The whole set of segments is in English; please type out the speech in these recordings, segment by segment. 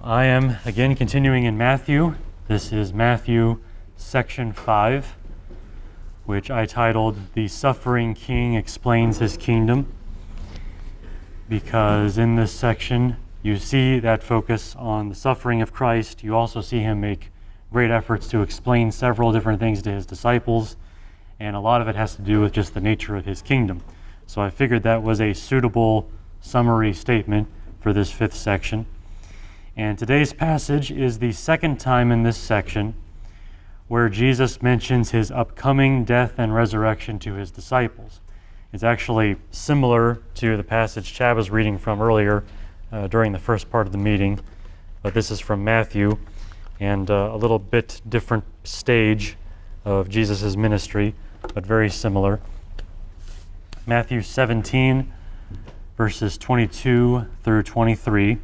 I am again continuing in Matthew. This is Matthew section 5, which I titled The Suffering King Explains His Kingdom, because in this section you see that focus on the suffering of Christ. You also see him make great efforts to explain several different things to his disciples, and a lot of it has to do with just the nature of his kingdom. So I figured that was a suitable summary statement for this fifth section. And today's passage is the second time in this section where Jesus mentions his upcoming death and resurrection to his disciples. It's actually similar to the passage Chad was reading from earlier during the first part of the meeting, but this is from Matthew, and a little bit different stage of Jesus' ministry, but very similar. Matthew 17, verses 22 through 23.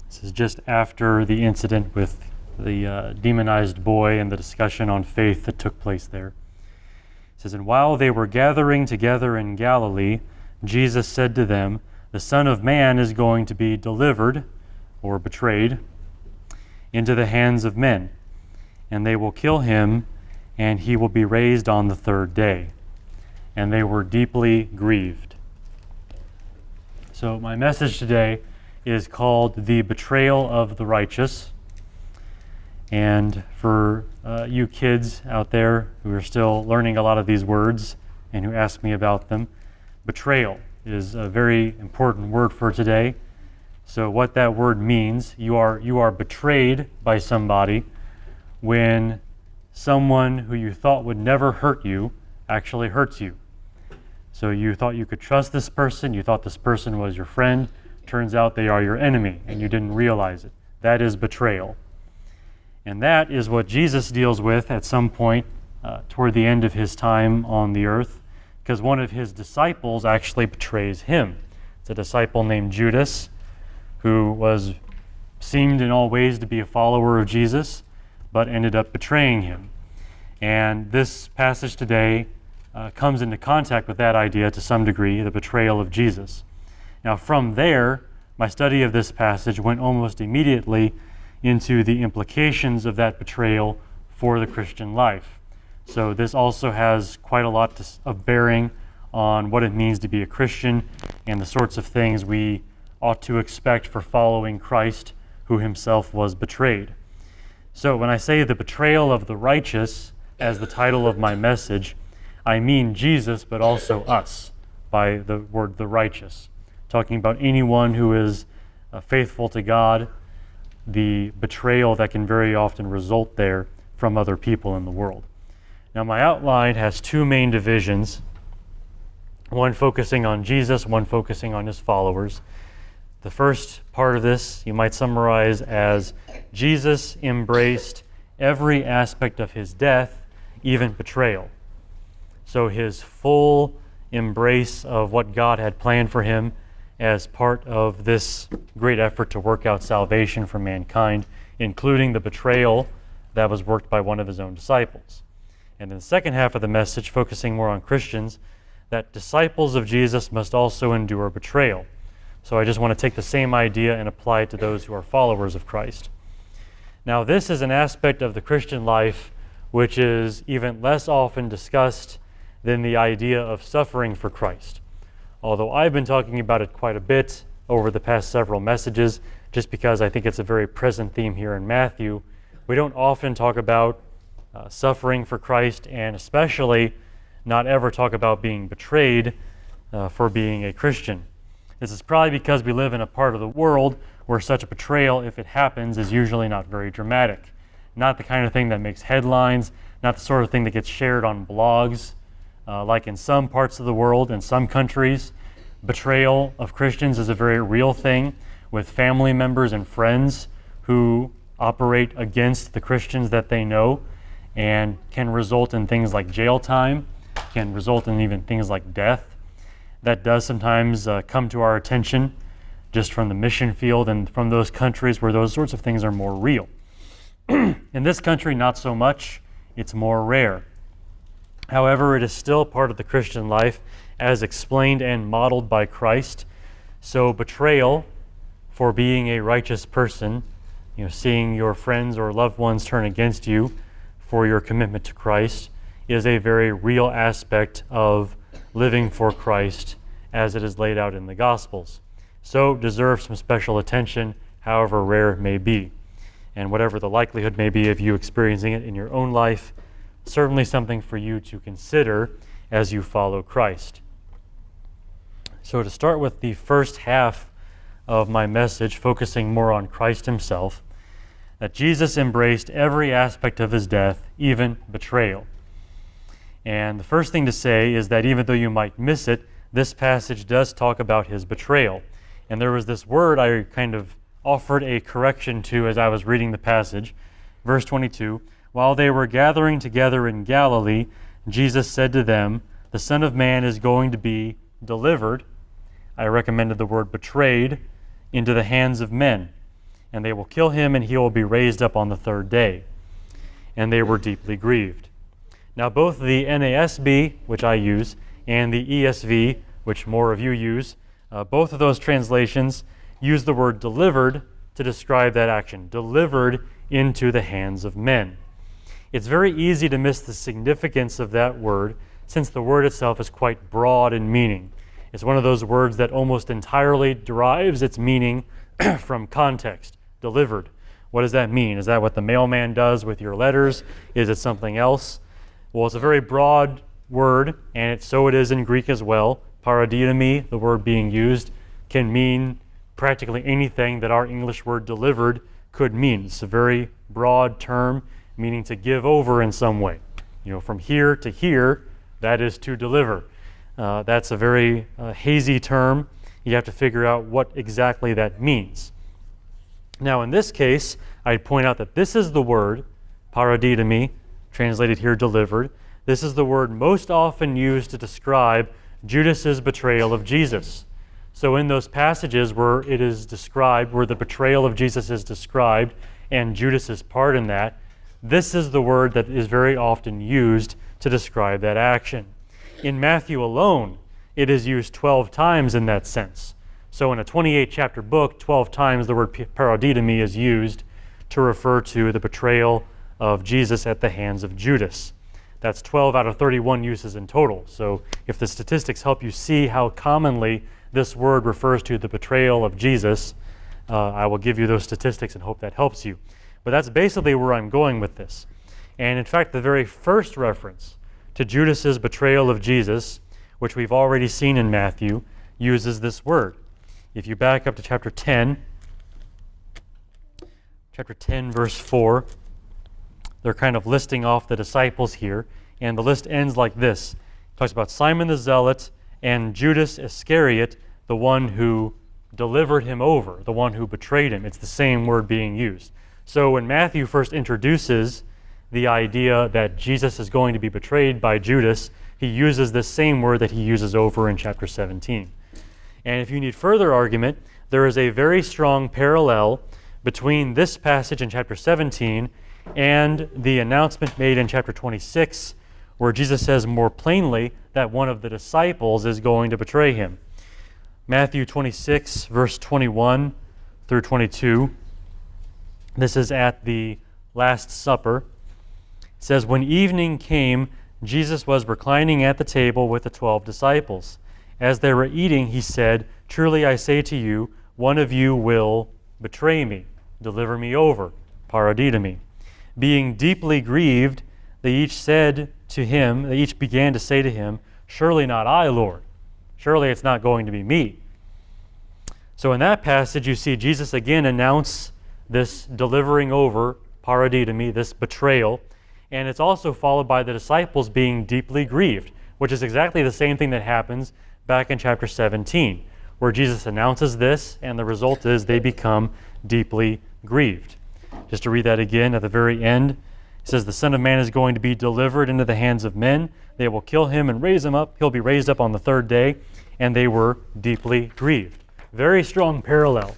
This is just after the incident with the demonized boy and the discussion on faith that took place there. It says, "And while they were gathering together in Galilee, Jesus said to them, 'The Son of Man is going to be delivered,'" or betrayed, "'into the hands of men, and they will kill him, and he will be raised on the third day.' And they were deeply grieved." So my message today is called The Betrayal of the Righteous. And for you kids out there who are still learning a lot of these words and who ask me about them, betrayal is a very important word for today. So what that word means, you are betrayed by somebody when someone who you thought would never hurt you actually hurts you. So you thought you could trust this person, you thought this person was your friend, turns out they are your enemy, and you didn't realize it. That is betrayal. And that is what Jesus deals with at some point toward the end of his time on the earth, because one of his disciples actually betrays him. It's a disciple named Judas, who seemed in all ways to be a follower of Jesus, but ended up betraying him. And this passage today comes into contact with that idea to some degree, the betrayal of Jesus. Now from there, my study of this passage went almost immediately into the implications of that betrayal for the Christian life. So this also has quite a lot of bearing on what it means to be a Christian and the sorts of things we ought to expect for following Christ, who himself was betrayed. So when I say the betrayal of the righteous as the title of my message, I mean Jesus, but also us, by the word the righteous. Talking about anyone who is faithful to God, the betrayal that can very often result there from other people in the world. Now my outline has two main divisions, one focusing on Jesus, one focusing on his followers. The first part of this you might summarize as Jesus embraced every aspect of his death, even betrayal. So his full embrace of what God had planned for him as part of this great effort to work out salvation for mankind, including the betrayal that was worked by one of his own disciples. And in the second half of the message, focusing more on Christians, that disciples of Jesus must also endure betrayal. So I just want to take the same idea and apply it to those who are followers of Christ. Now this is an aspect of the Christian life which is even less often discussed than the idea of suffering for Christ. Although I've been talking about it quite a bit over the past several messages, just because I think it's a very present theme here in Matthew, we don't often talk about suffering for Christ, and especially not ever talk about being betrayed for being a Christian. This is probably because we live in a part of the world where such a betrayal, if it happens, is usually not very dramatic. Not the kind of thing that makes headlines, not the sort of thing that gets shared on blogs. Like in some parts of the world, in some countries, betrayal of Christians is a very real thing, with family members and friends who operate against the Christians that they know, and can result in things like jail time, can result in even things like death. That does sometimes come to our attention just from the mission field and from those countries where those sorts of things are more real. In this country, not so much. It's more rare. However, it is still part of the Christian life as explained and modeled by Christ. So betrayal for being a righteous person, seeing your friends or loved ones turn against you for your commitment to Christ is a very real aspect of living for Christ as it is laid out in the Gospels. So deserves some special attention, however rare it may be. And whatever the likelihood may be of you experiencing it in your own life, certainly something for you to consider as you follow Christ. So to start with the first half of my message, focusing more on Christ himself, that Jesus embraced every aspect of his death, even betrayal. And the first thing to say is that even though you might miss it, this passage does talk about his betrayal. And there was this word I kind of offered a correction to as I was reading the passage. Verse 22, while they were gathering together in Galilee, Jesus said to them, the Son of Man is going to be delivered. I recommended the word betrayed, into the hands of men, and they will kill him, and he will be raised up on the third day. And they were deeply grieved. Now both the NASB, which I use, and the ESV, which more of you use, both of those translations use the word delivered to describe that action, delivered into the hands of men. It's very easy to miss the significance of that word, since the word itself is quite broad in meaning. It's one of those words that almost entirely derives its meaning from context. Delivered. What does that mean? Is that what the mailman does with your letters? Is it something else? Well, it's a very broad word, and so it is in Greek as well. Paradidomi, the word being used, can mean practically anything that our English word delivered could mean. It's a very broad term, meaning to give over in some way. From here to here, that is to deliver. That's a very hazy term. You have to figure out what exactly that means. Now, in this case, I'd point out that this is the word, paradidomi, translated here delivered. This is the word most often used to describe Judas's betrayal of Jesus. So in those passages where it is described, where the betrayal of Jesus is described and Judas's part in that, this is the word that is very often used to describe that action. In Matthew alone, it is used 12 times in that sense. So in a 28-chapter book, 12 times the word paradidomi is used to refer to the betrayal of Jesus at the hands of Judas. That's 12 out of 31 uses in total. So if the statistics help you see how commonly this word refers to the betrayal of Jesus, I will give you those statistics and hope that helps you. But that's basically where I'm going with this. And in fact, the very first reference to Judas's betrayal of Jesus, which we've already seen in Matthew, uses this word. If you back up to chapter 10, verse 4, they're kind of listing off the disciples here, and the list ends like this. It talks about Simon the Zealot and Judas Iscariot, the one who delivered him over, the one who betrayed him. It's the same word being used. So when Matthew first introduces the idea that Jesus is going to be betrayed by Judas, he uses this same word that he uses over in chapter 17. And if you need further argument, there is a very strong parallel between this passage in chapter 17 and the announcement made in chapter 26, where Jesus says more plainly that one of the disciples is going to betray him. Matthew 26, verse 21 through 22. This is at the Last Supper. It says, when evening came, Jesus was reclining at the table with the 12 disciples. As they were eating, he said, truly I say to you, one of you will betray me, deliver me over, paradidomi. Being deeply grieved, they each began to say to him, surely not I, Lord. Surely it's not going to be me. So in that passage, you see Jesus again announce this delivering over, paradidomi, this betrayal, and it's also followed by the disciples being deeply grieved, which is exactly the same thing that happens back in chapter 17, where Jesus announces this, and the result is they become deeply grieved. Just to read that again at the very end, it says, the Son of Man is going to be delivered into the hands of men. They will kill him and raise him up. He'll be raised up on the third day, and they were deeply grieved. Very strong parallel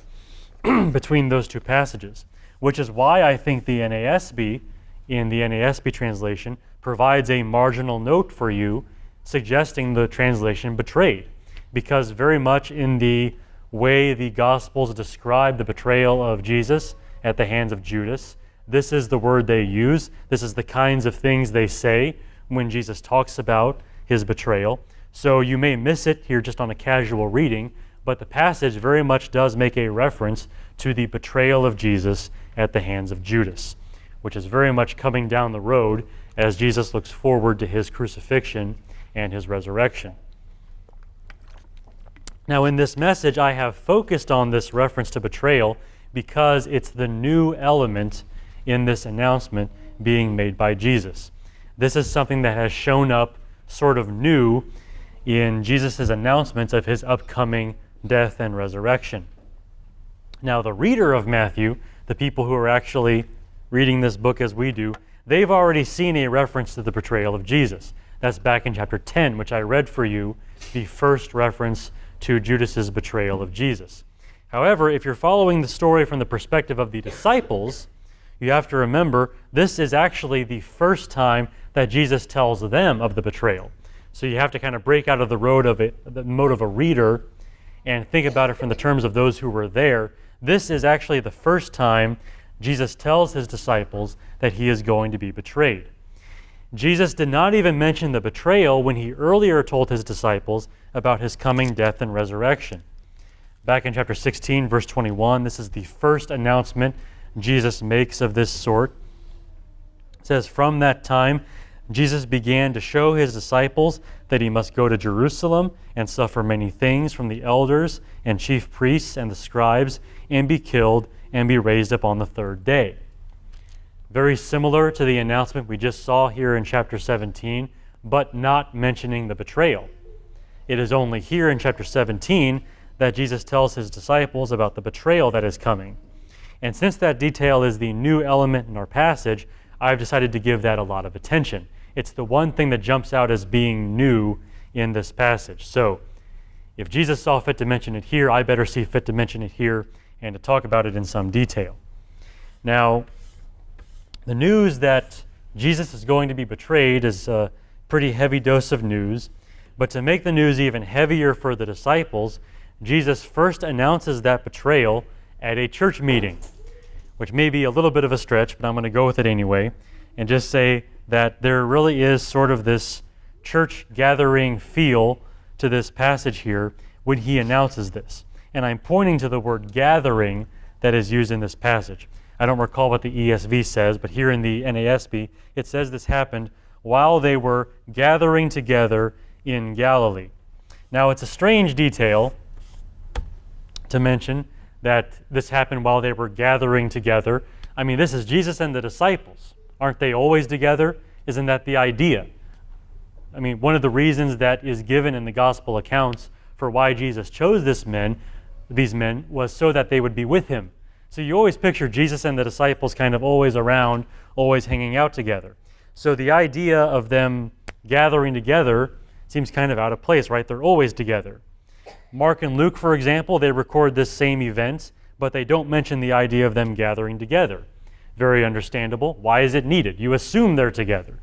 between those two passages, which is why I think the NASB, in the NASB translation, provides a marginal note for you suggesting the translation betrayed, because very much in the way the Gospels describe the betrayal of Jesus at the hands of Judas. This is the word they use. This is the kinds of things they say when Jesus talks about his betrayal. So you may miss it here just on a casual reading, but the passage very much does make a reference to the betrayal of Jesus at the hands of Judas, which is very much coming down the road as Jesus looks forward to his crucifixion and his resurrection. Now, in this message, I have focused on this reference to betrayal because it's the new element in this announcement being made by Jesus. This is something that has shown up sort of new in Jesus' announcements of his upcoming death and resurrection. Now, the reader of Matthew, the people who are actually reading this book as we do, they've already seen a reference to the betrayal of Jesus. That's back in chapter 10, which I read for you, the first reference to Judas's betrayal of Jesus. However, if you're following the story from the perspective of the disciples, you have to remember this is actually the first time that Jesus tells them of the betrayal. So you have to kind of break out of the mode of a reader and think about it from the terms of those who were there. This is actually the first time Jesus tells his disciples that he is going to be betrayed. Jesus did not even mention the betrayal when he earlier told his disciples about his coming death and resurrection. Back in chapter 16, verse 21, this is the first announcement Jesus makes of this sort. It says, "From that time, Jesus began to show his disciples that he must go to Jerusalem and suffer many things from the elders and chief priests and the scribes and be killed and be raised up on the third day." Very similar to the announcement we just saw here in chapter 17, but not mentioning the betrayal. It is only here in chapter 17 that Jesus tells his disciples about the betrayal that is coming. And since that detail is the new element in our passage, I've decided to give that a lot of attention. It's the one thing that jumps out as being new in this passage. So if Jesus saw fit to mention it here, I better see fit to mention it here and to talk about it in some detail. Now, the news that Jesus is going to be betrayed is a pretty heavy dose of news, but to make the news even heavier for the disciples, Jesus first announces that betrayal at a church meeting, which may be a little bit of a stretch, but I'm going to go with it anyway, and just say that there really is sort of this church gathering feel to this passage here when he announces this. And I'm pointing to the word gathering that is used in this passage. I don't recall what the ESV says, but here in the NASB, it says this happened while they were gathering together in Galilee. Now, it's a strange detail to mention that this happened while they were gathering together. I mean, this is Jesus and the disciples. Aren't they always together? Isn't that the idea? I mean, one of the reasons that is given in the gospel accounts for why Jesus chose these men was so that they would be with him. So you always picture Jesus and the disciples kind of always around, always hanging out together. So the idea of them gathering together seems kind of out of place, right? They're always together. Mark and Luke, for example, they record this same event, but they don't mention the idea of them gathering together. Very understandable. Why is it needed? You assume they're together.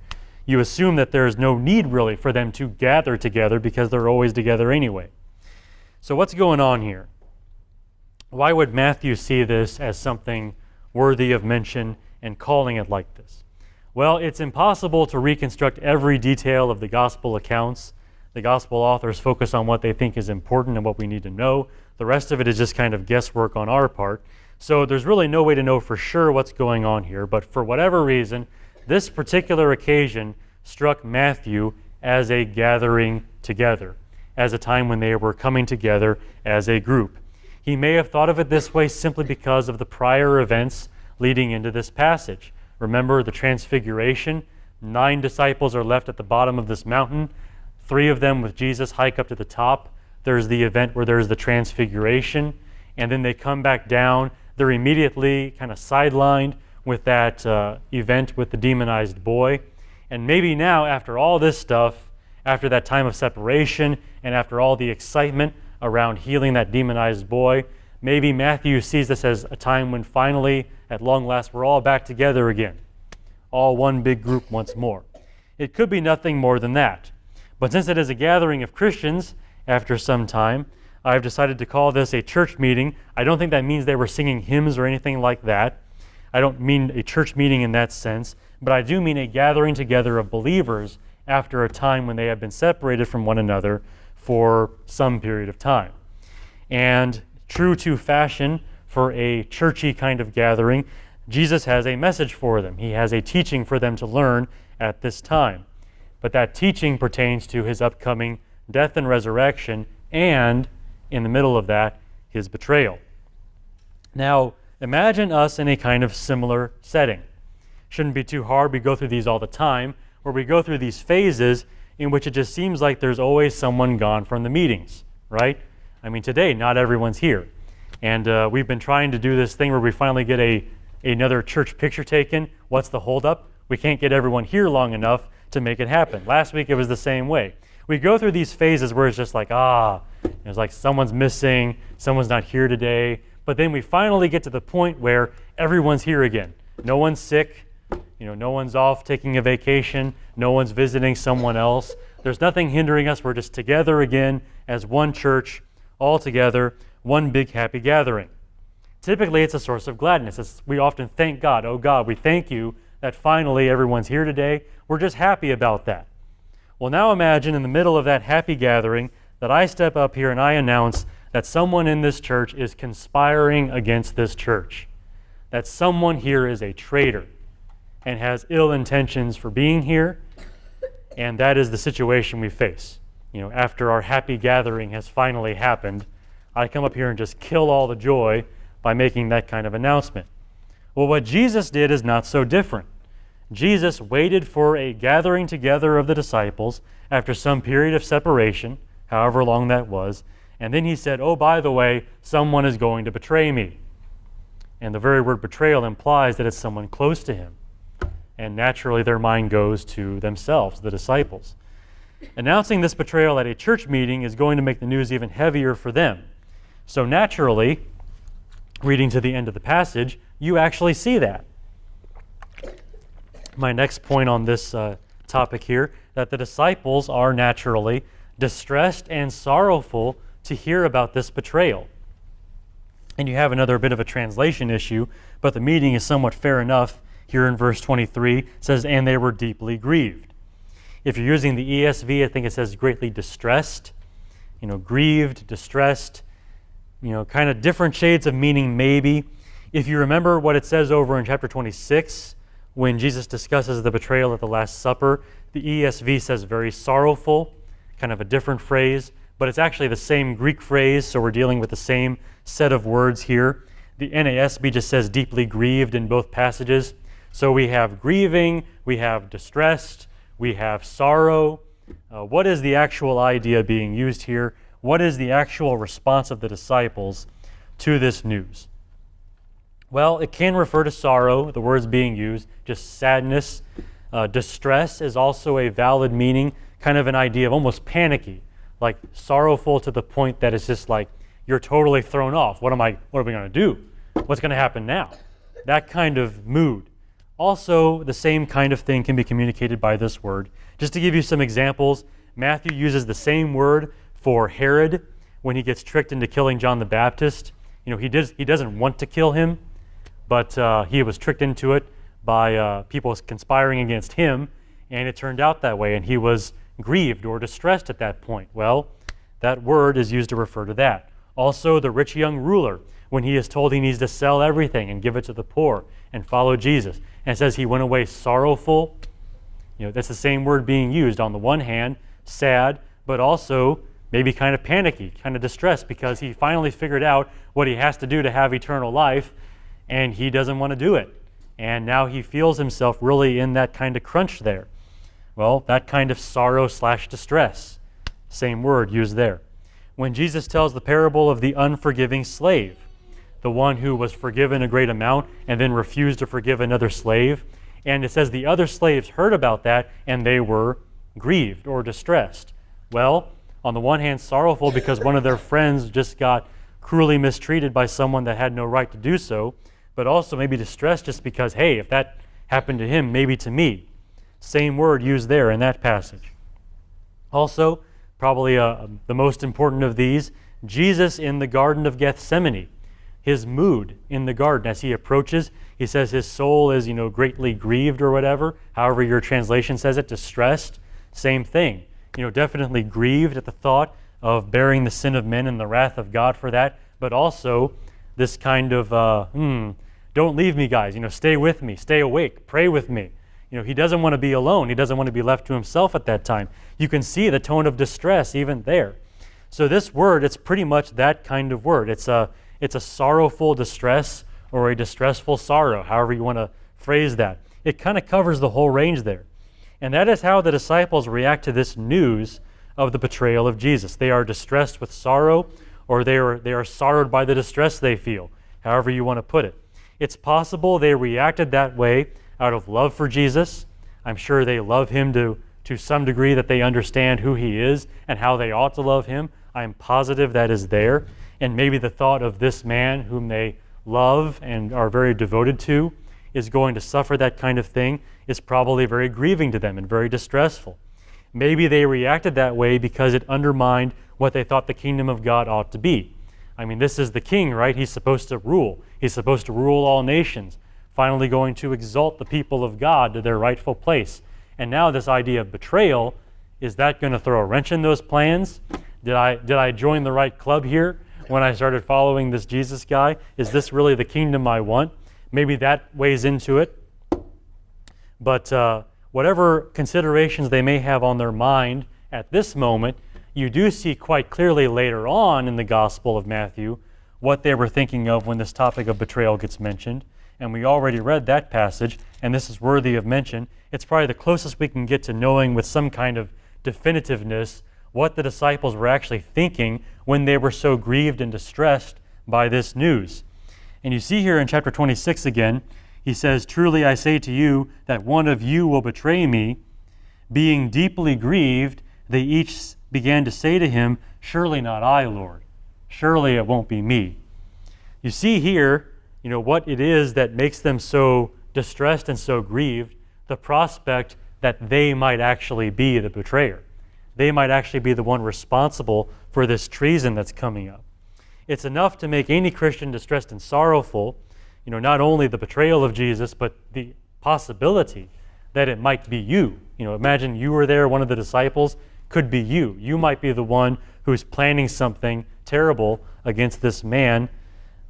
You assume that there's no need really for them to gather together because they're always together anyway. So what's going on here? Why would Matthew see this as something worthy of mention and calling it like this? Well, it's impossible to reconstruct every detail of the gospel accounts. The gospel authors focus on what they think is important and what we need to know. The rest of it is just kind of guesswork on our part. So there's really no way to know for sure what's going on here, but for whatever reason, this particular occasion struck Matthew as a gathering together, as a time when they were coming together as a group. He may have thought of it this way simply because of the prior events leading into this passage. Remember the transfiguration? 9 disciples are left at the bottom of this mountain. 3 of them with Jesus hike up to the top. There's the event where there's the transfiguration, and then they come back down. They're immediately kind of sidelined with that event with the demonized boy. And maybe now, after all this stuff, after that time of separation, and after all the excitement around healing that demonized boy, maybe Matthew sees this as a time when finally, at long last, we're all back together again. All one big group once more. It could be nothing more than that. But since it is a gathering of Christians after some time, I've decided to call this a church meeting. I don't think that means they were singing hymns or anything like that. I don't mean a church meeting in that sense, but I do mean a gathering together of believers after a time when they have been separated from one another for some period of time. And true to fashion for a churchy kind of gathering, Jesus has a message for them. He has a teaching for them to learn at this time. But that teaching pertains to his upcoming death and resurrection, and in the middle of that, his betrayal. Now, imagine us in a kind of similar setting. Shouldn't be too hard. We go through these all the time, where we go through these phases in which it just seems like there's always someone gone from the meetings, right? I mean, today, not everyone's here. And we've been trying to do this thing where we finally get another church picture taken. What's the holdup? We can't get everyone here long enough to make it happen. Last week, it was the same way. We go through these phases where it's just like, it's like someone's missing, someone's not here today. But then we finally get to the point where everyone's here again. No one's sick. No one's off taking a vacation. No one's visiting someone else. There's nothing hindering us. We're just together again as one church, all together, one big happy gathering. Typically, it's a source of gladness. We often thank God. Oh God, we thank you that finally everyone's here today. We're just happy about that. Well, now imagine in the middle of that happy gathering that I step up here and I announce that someone in this church is conspiring against this church. That someone here is a traitor and has ill intentions for being here, and that is the situation we face. After our happy gathering has finally happened, I come up here and just kill all the joy by making that kind of announcement. Well, what Jesus did is not so different. Jesus waited for a gathering together of the disciples after some period of separation, however long that was, and then he said, oh, by the way, someone is going to betray me. And the very word betrayal implies that it's someone close to him. And naturally, their mind goes to themselves, the disciples. Announcing this betrayal at a church meeting is going to make the news even heavier for them. So naturally, reading to the end of the passage, you actually see that. My next point on this topic here, that the disciples are naturally distressed and sorrowful to hear about this betrayal. And you have another bit of a translation issue, but the meaning is somewhat fair enough. Here in verse 23, it says, and they were deeply grieved. If you're using the ESV, I think it says greatly distressed. Grieved, distressed, kind of different shades of meaning maybe. If you remember what it says over in chapter 26, when Jesus discusses the betrayal at the Last Supper, the ESV says very sorrowful, kind of a different phrase, but it's actually the same Greek phrase, so we're dealing with the same set of words here. The NASB just says deeply grieved in both passages. So we have grieving, we have distressed, we have sorrow. What is the actual idea being used here? What is the actual response of the disciples to this news? Well, it can refer to sorrow, the words being used, just sadness. Distress is also a valid meaning, kind of an idea of almost panicky, like sorrowful to the point that it's just like you're totally thrown off. What are we going to do? What's going to happen now? That kind of mood. Also, the same kind of thing can be communicated by this word. Just to give you some examples, Matthew uses the same word for Herod when he gets tricked into killing John the Baptist. He doesn't want to kill him, but he was tricked into it by people conspiring against him, and it turned out that way, and he was grieved or distressed at that point. Well, that word is used to refer to that. Also, the rich young ruler, when he is told he needs to sell everything and give it to the poor and follow Jesus. And it says he went away sorrowful. That's the same word being used. On the one hand, sad, but also maybe kind of panicky, kind of distressed because he finally figured out what he has to do to have eternal life, and he doesn't want to do it. And now he feels himself really in that kind of crunch there. Well, that kind of sorrow/distress. Same word used there. When Jesus tells the parable of the unforgiving slave, the one who was forgiven a great amount and then refused to forgive another slave. And it says the other slaves heard about that and they were grieved or distressed. Well, on the one hand, sorrowful because one of their friends just got cruelly mistreated by someone that had no right to do so, but also maybe distressed just because, hey, if that happened to him, maybe to me. Same word used there in that passage. Also, probably the most important of these, Jesus in the Garden of Gethsemane, his mood in the garden as he approaches, he says his soul is, greatly grieved or whatever, however your translation says it, distressed. Same thing, definitely grieved at the thought of bearing the sin of men and the wrath of God for that, but also this kind of, don't leave me, guys, stay with me, stay awake, pray with me. He doesn't want to be alone. He doesn't want to be left to himself at that time. You can see the tone of distress even there. So this word, it's pretty much that kind of word. It's a sorrowful distress or a distressful sorrow, however you want to phrase that. It kind of covers the whole range there. And that is how the disciples react to this news of the betrayal of Jesus. They are distressed with sorrow, or they are sorrowed by the distress they feel, however you want to put it. It's possible they reacted that way out of love for Jesus. I'm sure they love him to some degree, that they understand who he is and how they ought to love him. I'm positive that is there. And maybe the thought of this man whom they love and are very devoted to is going to suffer that kind of thing is probably very grieving to them and very distressful. Maybe they reacted that way because it undermined what they thought the kingdom of God ought to be. I mean, this is the king, right? He's supposed to rule. He's supposed to rule all nations, finally going to exalt the people of God to their rightful place. And now this idea of betrayal, is that going to throw a wrench in those plans? Did I join the right club here when I started following this Jesus guy? Is this really the kingdom I want? Maybe that weighs into it. But whatever considerations they may have on their mind at this moment, you do see quite clearly later on in the Gospel of Matthew what they were thinking of when this topic of betrayal gets mentioned. And we already read that passage, and this is worthy of mention. It's probably the closest we can get to knowing with some kind of definitiveness what the disciples were actually thinking when they were so grieved and distressed by this news. And you see here in chapter 26 again, he says, "Truly I say to you that one of you will betray me." Being deeply grieved, they each began to say to him, "Surely not I, Lord. Surely it won't be me." You see here, what it is that makes them so distressed and so grieved, the prospect that they might actually be the betrayer. They might actually be the one responsible for this treason that's coming up. It's enough to make any Christian distressed and sorrowful, not only the betrayal of Jesus, but the possibility that it might be you. Imagine you were there, one of the disciples, could be you. You might be the one who's planning something terrible against this man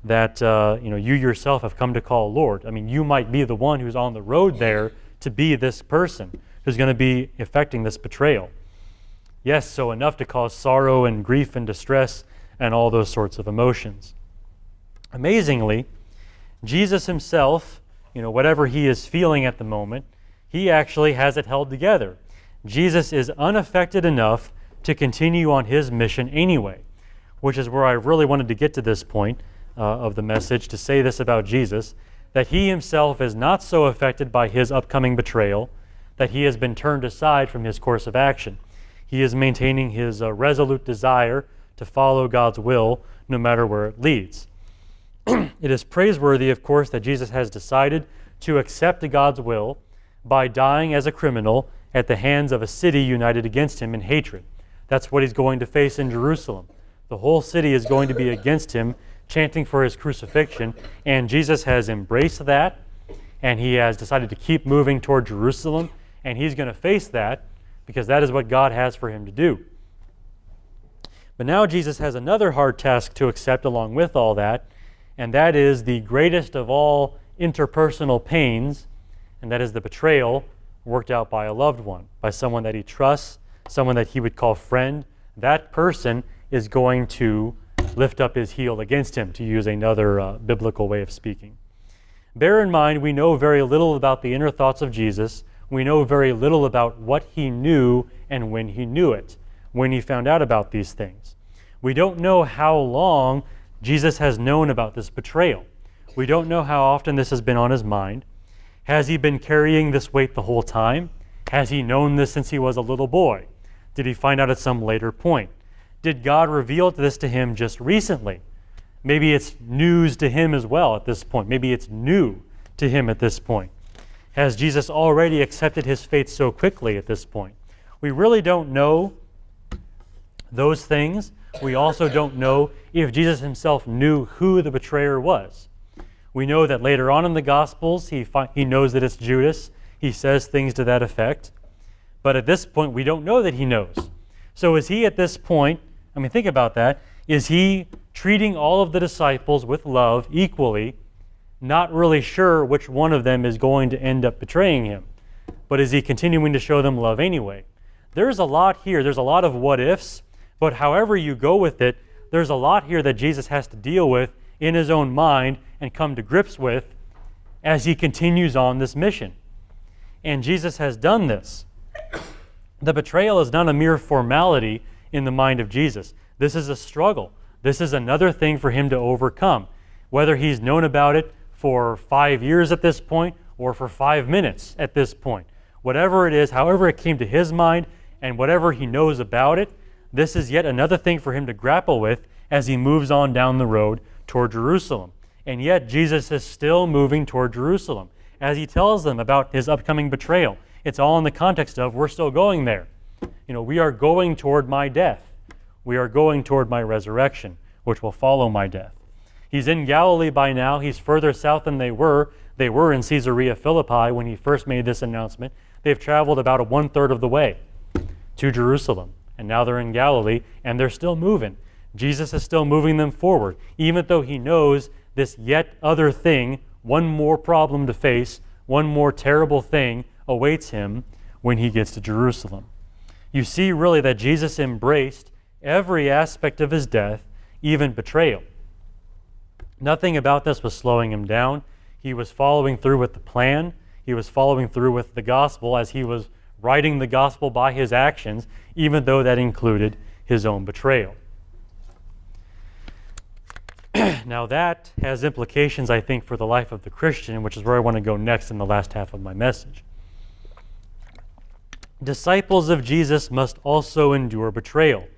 that you yourself have come to call Lord. I mean, you might be the one who's on the road there to be this person who's going to be effecting this betrayal. Yes, so enough to cause sorrow and grief and distress and all those sorts of emotions. Amazingly, Jesus himself, whatever he is feeling at the moment, he actually has it held together. Jesus is unaffected enough to continue on his mission anyway, which is where I really wanted to get to this point of the message, to say this about Jesus, that he himself is not so affected by his upcoming betrayal that he has been turned aside from his course of action. He is maintaining his resolute desire to follow God's will no matter where it leads. It is praiseworthy, of course, that Jesus has decided to accept God's will by dying as a criminal at the hands of a city united against him in hatred. That's what he's going to face in Jerusalem. The whole city is going to be against him, chanting for his crucifixion, and Jesus has embraced that, and he has decided to keep moving toward Jerusalem, and he's going to face that because that is what God has for him to do. But now Jesus has another hard task to accept along with all that, and that is the greatest of all interpersonal pains, and that is the betrayal worked out by a loved one, by someone that he trusts, someone that he would call friend. That person is going to lift up his heel against him, to use another biblical way of speaking. Bear in mind, we know very little about the inner thoughts of Jesus. We know very little about what he knew and when he knew it, when he found out about these things. We don't know how long Jesus has known about this betrayal. We don't know how often this has been on his mind. Has he been carrying this weight the whole time? Has he known this since he was a little boy? Did he find out at some later point? Did God reveal this to him just recently? Maybe it's news to him as well at this point. Maybe it's new to him at this point. Has Jesus already accepted his fate so quickly at this point? We really don't know those things, We also don't know if Jesus himself knew who the betrayer was. We know that later on in the Gospels, he knows that it's Judas. He says things to that effect. But at this point, we don't know that he knows. So is he at this point, I mean, think about that. Is he treating all of the disciples with love equally, not really sure which one of them is going to end up betraying him? But is he continuing to show them love anyway? There's a lot here. There's a lot of what ifs, but however you go with it, there's a lot here that Jesus has to deal with in his own mind and come to grips with as he continues on this mission. And Jesus has done this. The betrayal is not a mere formality in the mind of Jesus. This is a struggle. This is another thing for him to overcome. Whether he's known about it for 5 years at this point or for 5 minutes at this point. Whatever it is, however it came to his mind, and whatever he knows about it, this is yet another thing for him to grapple with as he moves on down the road toward Jerusalem. And yet Jesus is still moving toward Jerusalem. As he tells them about his upcoming betrayal, it's all in the context of we're still going there. We are going toward my death. We are going toward my resurrection, which will follow my death. He's in Galilee by now. He's further south than they were. They were in Caesarea Philippi when he first made this announcement. They've traveled about 1/3 of the way to Jerusalem. And now they're in Galilee, and they're still moving. Jesus is still moving them forward, even though he knows this yet other thing, one more problem to face, one more terrible thing awaits him when he gets to Jerusalem. You see really that Jesus embraced every aspect of his death, even betrayal. Nothing about this was slowing him down. He was following through with the plan. He was following through with the gospel as he was writing the gospel by his actions, even though that included his own betrayal. Now that has implications, I think, for the life of the Christian, which is where I want to go next in the last half of my message. Disciples of Jesus must also endure betrayal.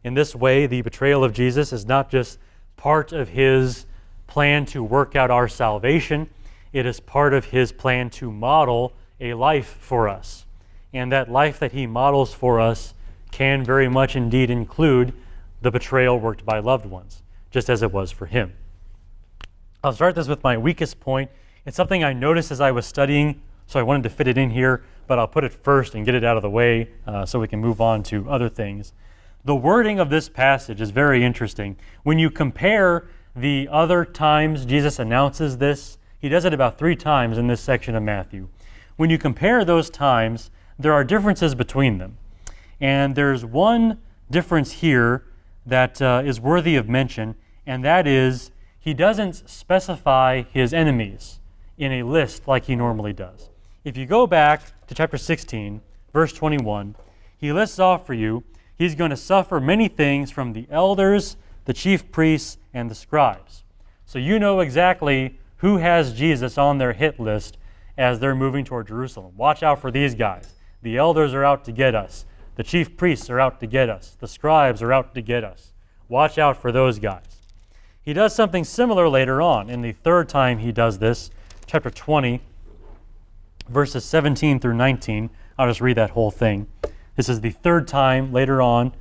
In this way, the betrayal of Jesus is not just part of his plan to work out our salvation, it is part of his plan to model a life for us. And that life that he models for us can very much indeed include the betrayal worked by loved ones, just as it was for him. I'll start this with my weakest point. It's something I noticed as I was studying, so I wanted to fit it in here, but I'll put it first and get it out of the way so we can move on to other things. The wording of this passage is very interesting. When you compare the other times Jesus announces this, he does it about 3 times in this section of Matthew. When you compare those times, there are differences between them. And there's one difference here that is worthy of mention, and that is he doesn't specify his enemies in a list like he normally does. If you go back to chapter 16, verse 21, he lists off for you, he's going to suffer many things from the elders, the chief priests, and the scribes. So you know exactly who has Jesus on their hit list as they're moving toward Jerusalem. Watch out for these guys. The elders are out to get us. The chief priests are out to get us. The scribes are out to get us. Watch out for those guys. He does something similar later on. In the 3rd time he does this, chapter 20, verses 17 through 19. I'll just read that whole thing. This is the 3rd time later on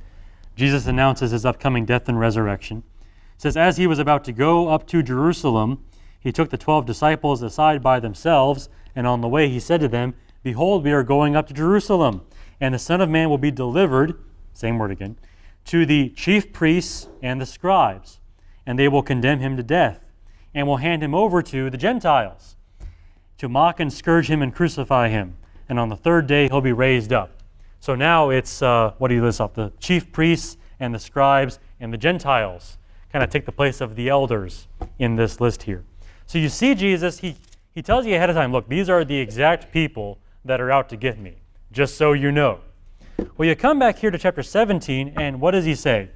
Jesus announces his upcoming death and resurrection. It says, as he was about to go up to Jerusalem, he took the 12 disciples aside by themselves, and on the way he said to them, behold, we are going up to Jerusalem, and the Son of Man will be delivered, same word again, to the chief priests and the scribes, and they will condemn him to death, and will hand him over to the Gentiles, to mock and scourge him and crucify him, and on the 3rd day he'll be raised up. So now it's, what do you list off? The chief priests and the scribes and the Gentiles kind of take the place of the elders in this list here. So you see Jesus, he tells you ahead of time, look, these are the exact people that are out to get me, just so you know. Well, you come back here to chapter 17, and what does he say?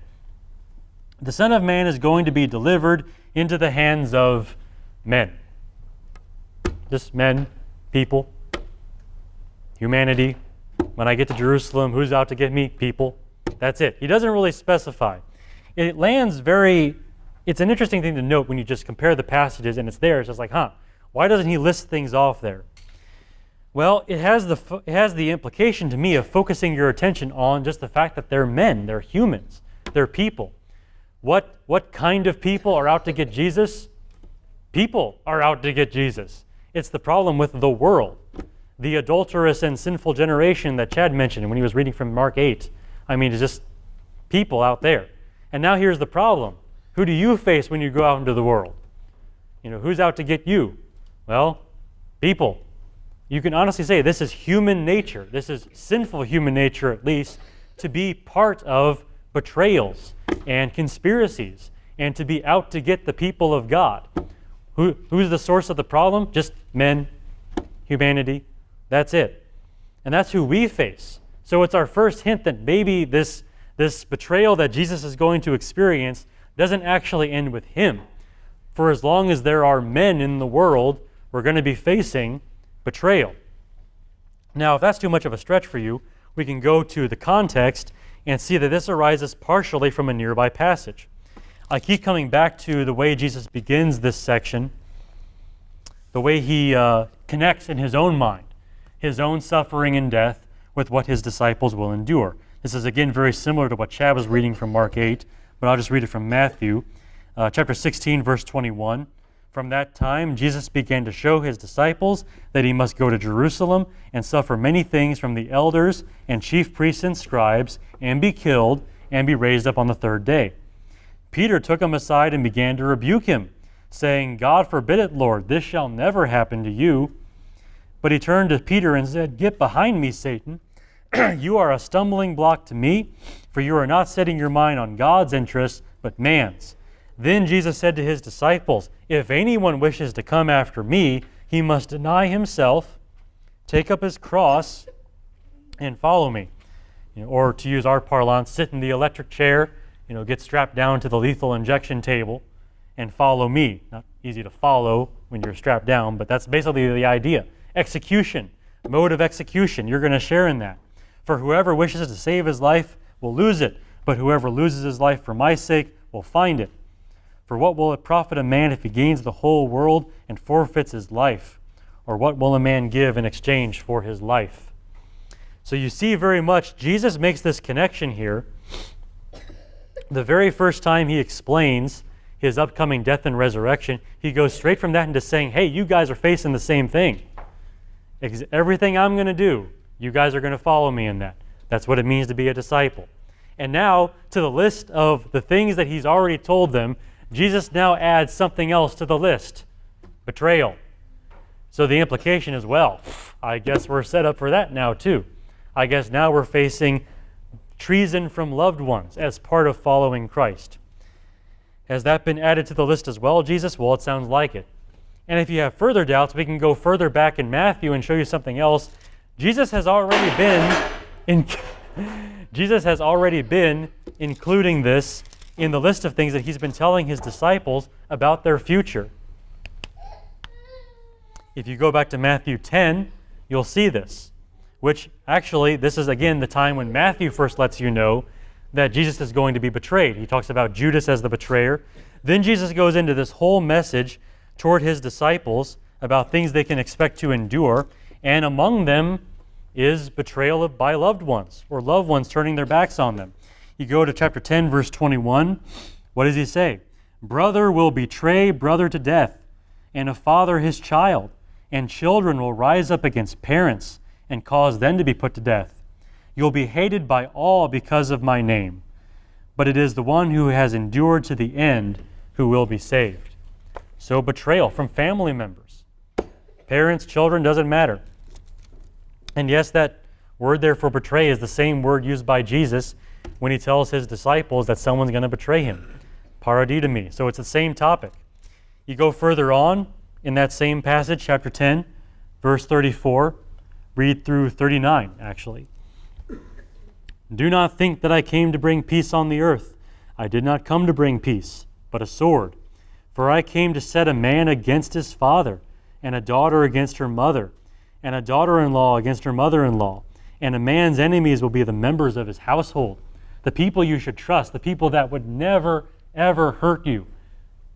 The Son of Man is going to be delivered into the hands of men. Just men, people, humanity. When I get to Jerusalem, who's out to get me? People. That's it. He doesn't really specify. It lands it's an interesting thing to note when you just compare the passages and it's there. It's just like, why doesn't he list things off there? Well, it has the implication to me of focusing your attention on just the fact that they're men, they're humans. They're people. What kind of people are out to get Jesus? People are out to get Jesus. It's the problem with the world. The adulterous and sinful generation that Chad mentioned when he was reading from Mark 8. I mean, it's just people out there. And now here's the problem. Who do you face when you go out into the world? Who's out to get you? Well, people. You can honestly say this is human nature. This is sinful human nature, at least, to be part of betrayals and conspiracies and to be out to get the people of God. Who's the source of the problem? Just men, humanity. That's it. And that's who we face. So it's our first hint that maybe this betrayal that Jesus is going to experience doesn't actually end with him. For as long as there are men in the world, we're going to be facing betrayal. Now, if that's too much of a stretch for you, we can go to the context and see that this arises partially from a nearby passage. I keep coming back to the way Jesus begins this section, the way he connects in his own mind, his own suffering and death with what his disciples will endure. This is again very similar to what Chad was reading from Mark 8, but I'll just read it from Matthew, chapter 16, verse 21. From that time, Jesus began to show his disciples that he must go to Jerusalem and suffer many things from the elders and chief priests and scribes, and be killed, and be raised up on the third day. Peter took him aside and began to rebuke him, saying, God forbid it, Lord, this shall never happen to you. But he turned to Peter and said, Get behind me, Satan. You are a stumbling block to me, for you are not setting your mind on God's interests, but man's. Then Jesus said to his disciples, If anyone wishes to come after me, he must deny himself, take up his cross, and follow me. Or to use our parlance, sit in the electric chair, get strapped down to the lethal injection table, and follow me. Not easy to follow when you're strapped down, but that's basically the idea. Execution, mode of execution, you're going to share in that. For whoever wishes to save his life will lose it, but whoever loses his life for my sake will find it. For what will it profit a man if he gains the whole world and forfeits his life? Or what will a man give in exchange for his life? So you see very much, Jesus makes this connection here. The very first time he explains his upcoming death and resurrection, he goes straight from that into saying, hey, you guys are facing the same thing. Everything I'm going to do, you guys are going to follow me in that. That's what it means to be a disciple. And now, to the list of the things that he's already told them, Jesus now adds something else to the list, betrayal. So the implication is, well, I guess we're set up for that now too. I guess now we're facing treason from loved ones as part of following Christ. Has that been added to the list as well, Jesus? Well, it sounds like it. And if you have further doubts, we can go further back in Matthew and show you something else. Jesus has already been including this in the list of things that he's been telling his disciples about their future. If you go back to Matthew 10, you'll see this, which actually, this is again the time when Matthew first lets you know that Jesus is going to be betrayed. He talks about Judas as the betrayer. Then Jesus goes into this whole message toward his disciples about things they can expect to endure, and among them is betrayal by loved ones, or loved ones turning their backs on them. You go to chapter 10, verse 21. What does he say? Brother will betray brother to death, and a father his child, and children will rise up against parents and cause them to be put to death. You'll be hated by all because of my name, but it is the one who has endured to the end who will be saved. So betrayal from family members, parents, children, doesn't matter. And yes, that word there for betray is the same word used by Jesus when he tells his disciples that someone's going to betray him. Paradidomi. So it's the same topic. You go further on in that same passage, chapter 10, verse 34, read through 39, actually. Do not think that I came to bring peace on the earth. I did not come to bring peace, but a sword. For I came to set a man against his father, and a daughter against her mother, and a daughter-in-law against her mother-in-law. And a man's enemies will be the members of his household, the people you should trust, the people that would never, ever hurt you.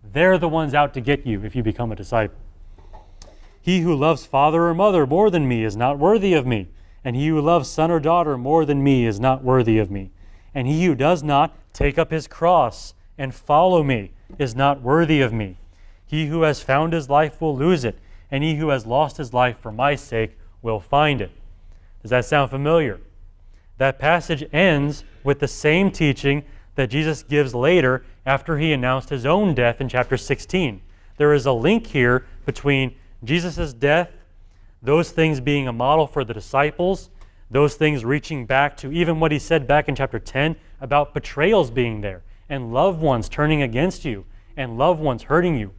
They're the ones out to get you if you become a disciple. He who loves father or mother more than me is not worthy of me, and he who loves son or daughter more than me is not worthy of me. And he who does not take up his cross and follow me is not worthy of me. He who has found his life will lose it, and he who has lost his life for my sake will find it. Does that sound familiar? That passage ends with the same teaching that Jesus gives later after he announced his own death in chapter 16. There is a link here between Jesus' death, those things being a model for the disciples, those things reaching back to even what he said back in chapter 10 about betrayals being there and loved ones turning against you and loved ones hurting you.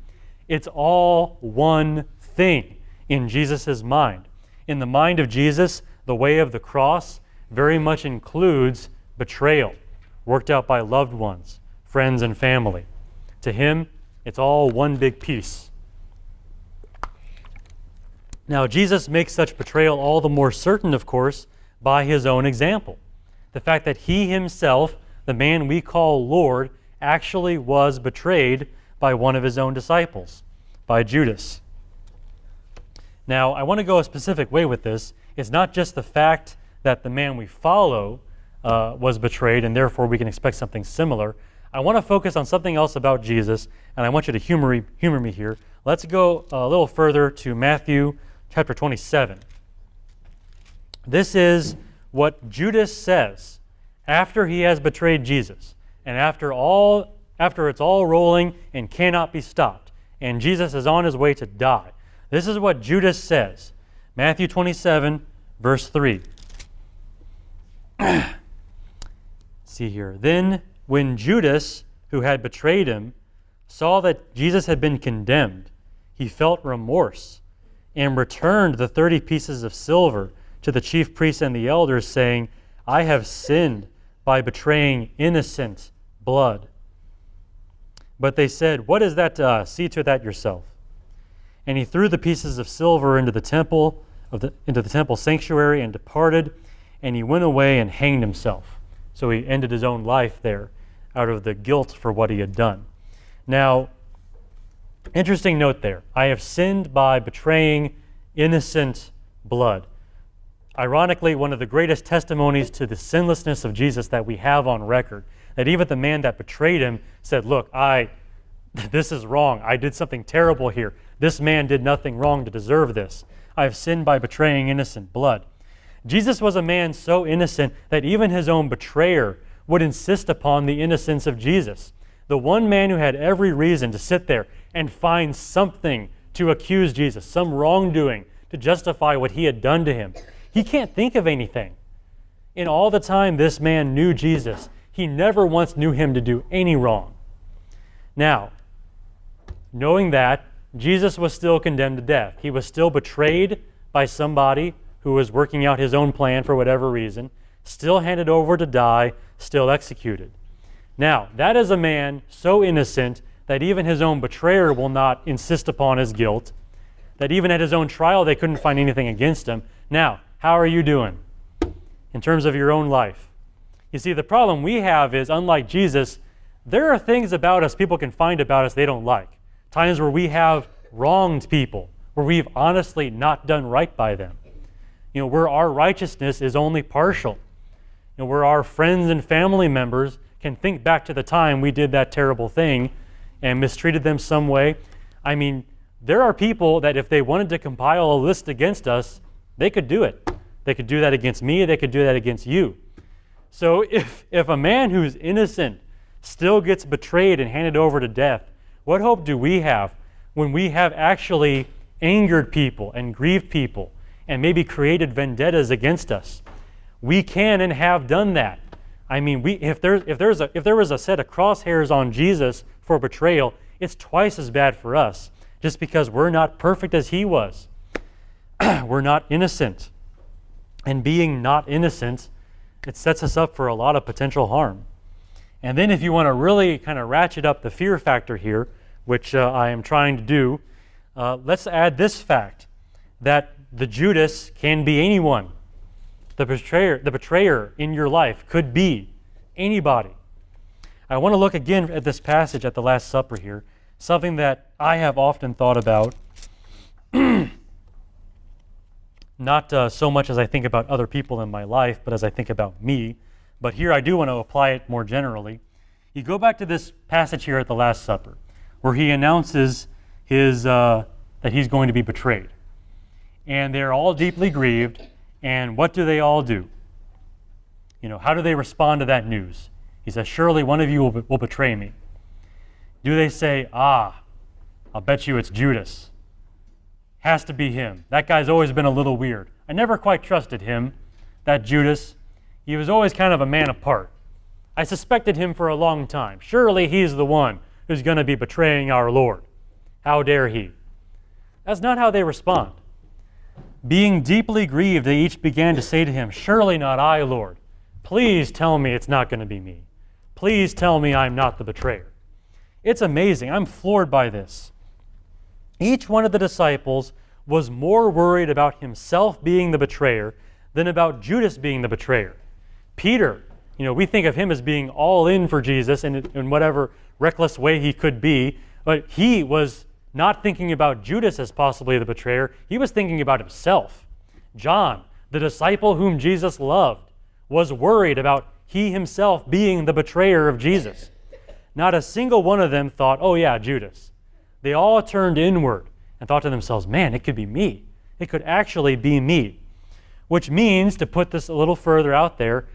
It's all one thing in Jesus' mind. In the mind of Jesus, the way of the cross very much includes betrayal, worked out by loved ones, friends, and family. To him, it's all one big piece. Now, Jesus makes such betrayal all the more certain, of course, by his own example. The fact that he himself, the man we call Lord, actually was betrayed by one of his own disciples, by Judas. Now, I want to go a specific way with this. It's not just the fact that the man we follow was betrayed, and therefore we can expect something similar. I want to focus on something else about Jesus, and I want you to humor me here. Let's go a little further to Matthew chapter 27. This is what Judas says after he has betrayed Jesus, and after it's all rolling and cannot be stopped, and Jesus is on his way to die. This is what Judas says. Matthew 27, verse 3. See here. Then when Judas, who had betrayed him, saw that Jesus had been condemned, he felt remorse and returned the 30 pieces of silver to the chief priests and the elders, saying, I have sinned by betraying innocent blood. But they said, what is that to us? See to that yourself. And he threw the pieces of silver into the temple sanctuary and departed, and he went away and hanged himself. So he ended his own life there out of the guilt for what he had done. Now, interesting note there. I have sinned by betraying innocent blood. Ironically, one of the greatest testimonies to the sinlessness of Jesus that we have on record, that even the man that betrayed him said, look, this is wrong. I did something terrible here. This man did nothing wrong to deserve this. I have sinned by betraying innocent blood. Jesus was a man so innocent that even his own betrayer would insist upon the innocence of Jesus. The one man who had every reason to sit there and find something to accuse Jesus, some wrongdoing to justify what he had done to him. He can't think of anything. In all the time this man knew Jesus, he never once knew him to do any wrong. Now, knowing that, Jesus was still condemned to death. He was still betrayed by somebody who was working out his own plan for whatever reason, still handed over to die, still executed. Now, that is a man so innocent that even his own betrayer will not insist upon his guilt, that even at his own trial they couldn't find anything against him. Now, how are you doing in terms of your own life? You see, the problem we have is, unlike Jesus, there are things about us people can find about us they don't like. Times where we have wronged people, where we've honestly not done right by them. Where our righteousness is only partial. Where our friends and family members can think back to the time we did that terrible thing and mistreated them some way. I mean, there are people that if they wanted to compile a list against us, they could do it. They could do that against me, they could do that against you. So if a man who's innocent still gets betrayed and handed over to death, what hope do we have when we have actually angered people and grieved people and maybe created vendettas against us? We can and have done that. I mean, if there was a set of crosshairs on Jesus for betrayal, it's twice as bad for us, just because we're not perfect as he was. We're not innocent. And being not innocent, it sets us up for a lot of potential harm. And then if you want to really kind of ratchet up the fear factor here, which I am trying to do, let's add this fact, that the Judas can be anyone. The betrayer in your life could be anybody. I want to look again at this passage at the Last Supper here, something that I have often thought about, not so much as I think about other people in my life, but as I think about me. But here I do want to apply it more generally. You go back to this passage here at the Last Supper, where he announces that he's going to be betrayed. And they're all deeply grieved, and what do they all do? How do they respond to that news? He says, surely one of you will betray me. Do they say, I'll bet you it's Judas. Has to be him. That guy's always been a little weird. I never quite trusted him, that Judas. He was always kind of a man apart. I suspected him for a long time. Surely he's the one who's going to be betraying our Lord. How dare he? That's not how they respond. Being deeply grieved, they each began to say to him, surely not I, Lord. Please tell me it's not going to be me. Please tell me I'm not the betrayer. It's amazing. I'm floored by this. Each one of the disciples was more worried about himself being the betrayer than about Judas being the betrayer. Peter, we think of him as being all in for Jesus in whatever reckless way he could be, but he was not thinking about Judas as possibly the betrayer. He was thinking about himself. John, the disciple whom Jesus loved, was worried about he himself being the betrayer of Jesus. Not a single one of them thought, oh yeah, Judas. They all turned inward and thought to themselves, man, it could be me. It could actually be me. Which means, to put this a little further out there,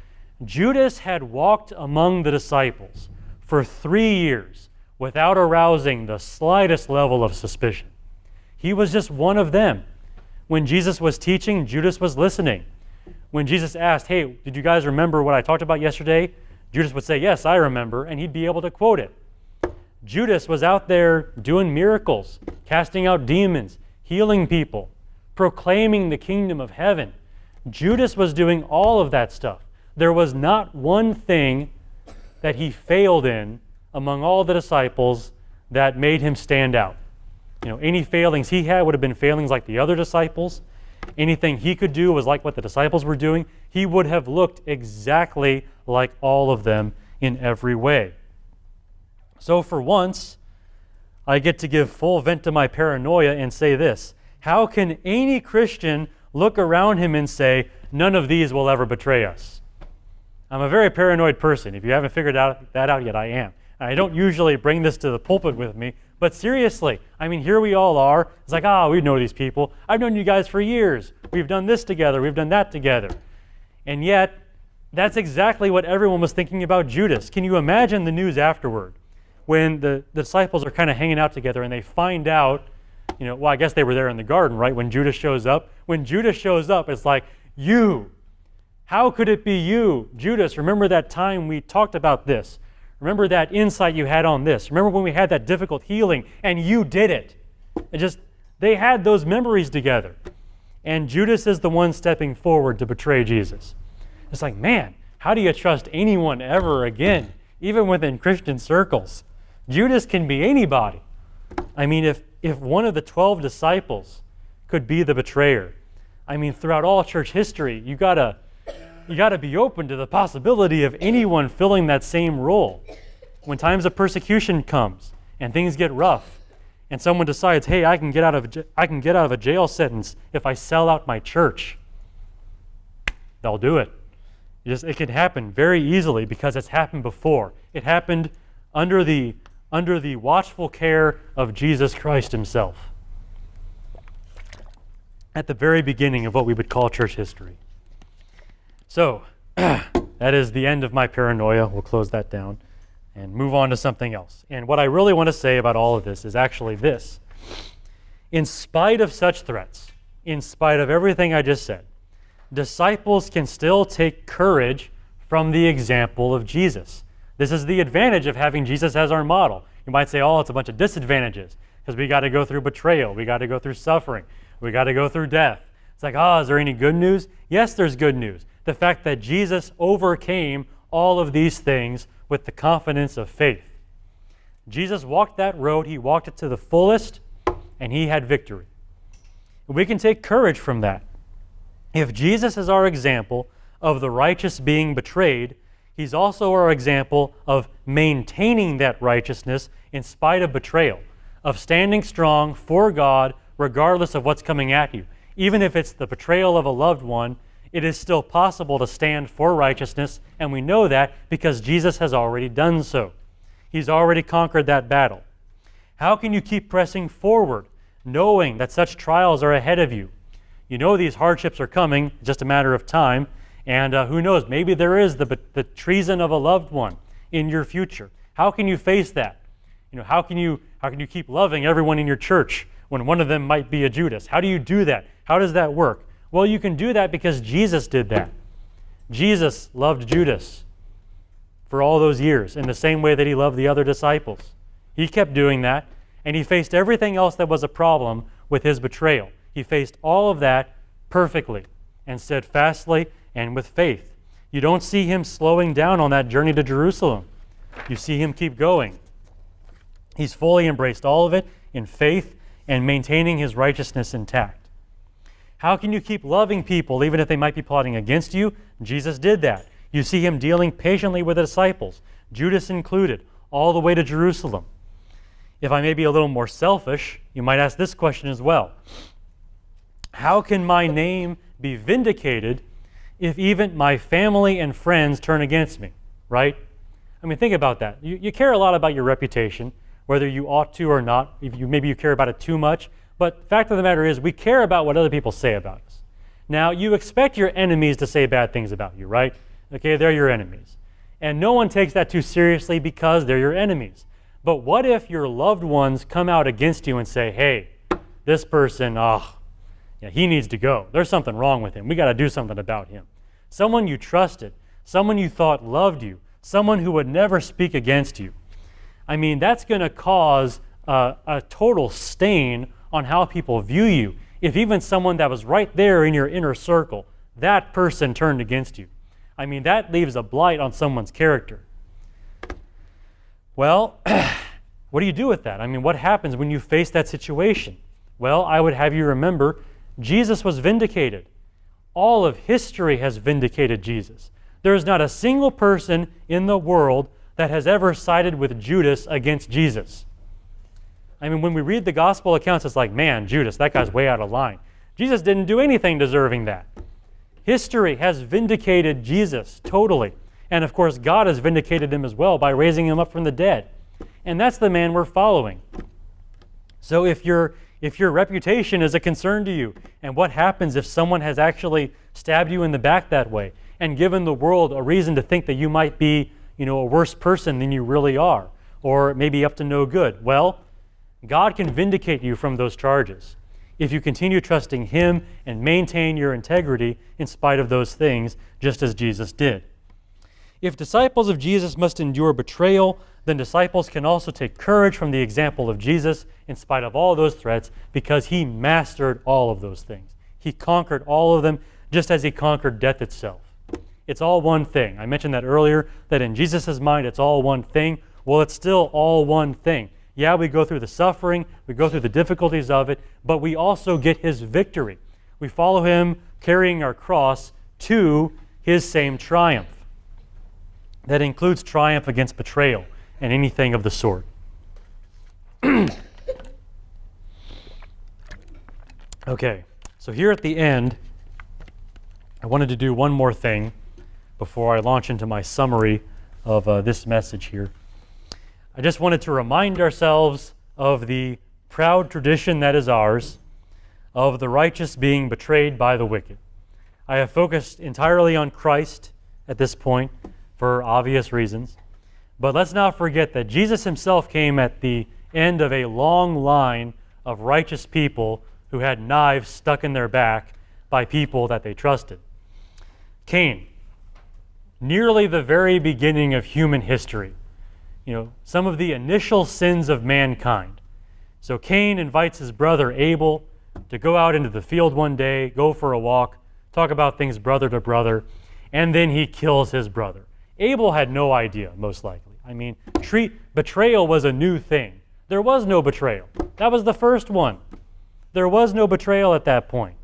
Judas had walked among the disciples for 3 years without arousing the slightest level of suspicion. He was just one of them. When Jesus was teaching, Judas was listening. When Jesus asked, hey, did you guys remember what I talked about yesterday? Judas would say, yes, I remember, and he'd be able to quote it. Judas was out there doing miracles, casting out demons, healing people, proclaiming the kingdom of heaven. Judas was doing all of that stuff. There was not one thing that he failed in among all the disciples that made him stand out. Any failings he had would have been failings like the other disciples. Anything he could do was like what the disciples were doing. He would have looked exactly like all of them in every way. So for once, I get to give full vent to my paranoia and say this: how can any Christian look around him and say, none of these will ever betray us? I'm a very paranoid person. If you haven't figured that out yet, I am. I don't usually bring this to the pulpit with me, but seriously, here we all are. It's like, we know these people. I've known you guys for years. We've done this together. We've done that together. And yet, that's exactly what everyone was thinking about Judas. Can you imagine the news afterward when the disciples are kind of hanging out together and they find out, I guess they were there in the garden, right, when Judas shows up. When Judas shows up, it's like, you. How could it be you? Judas, remember that time we talked about this. Remember that insight you had on this. Remember when we had that difficult healing and you did it. They had those memories together. And Judas is the one stepping forward to betray Jesus. It's like, man, how do you trust anyone ever again, even within Christian circles? Judas can be anybody. If one of the 12 disciples could be the betrayer, throughout all church history, you gotta be open to the possibility of anyone filling that same role. When times of persecution comes and things get rough, and someone decides, hey, I can get out of a jail sentence if I sell out my church, they'll do it. It can happen very easily because it's happened before. It happened under the watchful care of Jesus Christ himself at the very beginning of what we would call church history. So, that is the end of my paranoia. We'll close that down and move on to something else. And what I really want to say about all of this is actually this. In spite of such threats, in spite of everything I just said, disciples can still take courage from the example of Jesus. This is the advantage of having Jesus as our model. You might say, it's a bunch of disadvantages because we got to go through betrayal. We got to go through suffering. We got to go through death. It's like, is there any good news? Yes, there's good news. The fact that Jesus overcame all of these things with the confidence of faith. Jesus walked that road. He walked it to the fullest, and he had victory. We can take courage from that. If Jesus is our example of the righteous being betrayed, he's also our example of maintaining that righteousness in spite of betrayal, of standing strong for God regardless of what's coming at you. Even if it's the betrayal of a loved one, It is still possible to stand for righteousness, and we know that because Jesus has already done so. He's already conquered that battle. How can you keep pressing forward, knowing that such trials are ahead of you? You know these hardships are coming, just a matter of time, and who knows, maybe there is the treason of a loved one in your future. How can you face that? How can you keep loving everyone in your church when one of them might be a Judas? How do you do that? How does that work? Well, you can do that because Jesus did that. Jesus loved Judas for all those years in the same way that he loved the other disciples. He kept doing that, and he faced everything else that was a problem with his betrayal. He faced all of that perfectly and steadfastly and with faith. You don't see him slowing down on that journey to Jerusalem. You see him keep going. He's fully embraced all of it in faith and maintaining his righteousness intact. How can you keep loving people even if they might be plotting against you? Jesus did that. You see him dealing patiently with the disciples, Judas included, all the way to Jerusalem. If I may be a little more selfish, you might ask this question as well. How can my name be vindicated if even my family and friends turn against me, right? I mean, think about that. You care a lot about your reputation, whether you ought to or not. Maybe you care about it too much. But the fact of the matter is, we care about what other people say about us. Now, you expect your enemies to say bad things about you, right? Okay, they're your enemies. And no one takes that too seriously because they're your enemies. But what if your loved ones come out against you and say, hey, this person, he needs to go. There's something wrong with him. We got to do something about him. Someone you trusted, someone you thought loved you, someone who would never speak against you. I mean, that's going to cause a total stain on how people view you. If even someone that was right there in your inner circle, that person turned against you. I mean, that leaves a blight on someone's character. Well, what do you do with that? I mean, what happens when you face that situation? Well, I would have you remember, Jesus was vindicated. All of history has vindicated Jesus. There is not a single person in the world that has ever sided with Judas against Jesus. I mean, when we read the gospel accounts, it's like, man, Judas, that guy's way out of line. Jesus didn't do anything deserving that. History has vindicated Jesus totally. And of course, God has vindicated him as well by raising him up from the dead. And that's the man we're following. So if your reputation is a concern to you, and what happens if someone has actually stabbed you in the back that way and given the world a reason to think that you might be, a worse person than you really are, or maybe up to no good? Well, God can vindicate you from those charges if you continue trusting him and maintain your integrity in spite of those things, just as Jesus did. If disciples of Jesus must endure betrayal, then disciples can also take courage from the example of Jesus in spite of all those threats, because he mastered all of those things. He conquered all of them just as he conquered death itself. It's all one thing. I mentioned that earlier, that in Jesus' mind it's all one thing. Well, it's still all one thing. Yeah, we go through the suffering, we go through the difficulties of it, but we also get his victory. We follow him carrying our cross to his same triumph. That includes triumph against betrayal and anything of the sort. Okay, so here at the end, I wanted to do one more thing before I launch into my summary of this message here. I just wanted to remind ourselves of the proud tradition that is ours, of the righteous being betrayed by the wicked. I have focused entirely on Christ at this point for obvious reasons, but let's not forget that Jesus himself came at the end of a long line of righteous people who had knives stuck in their back by people that they trusted. Cain, nearly the very beginning of human history. Some of the initial sins of mankind. So Cain invites his brother Abel to go out into the field one day, go for a walk, talk about things brother to brother, and then he kills his brother. Abel had no idea, most likely. I mean, betrayal was a new thing. There was no betrayal. That was the first one. There was no betrayal at that point.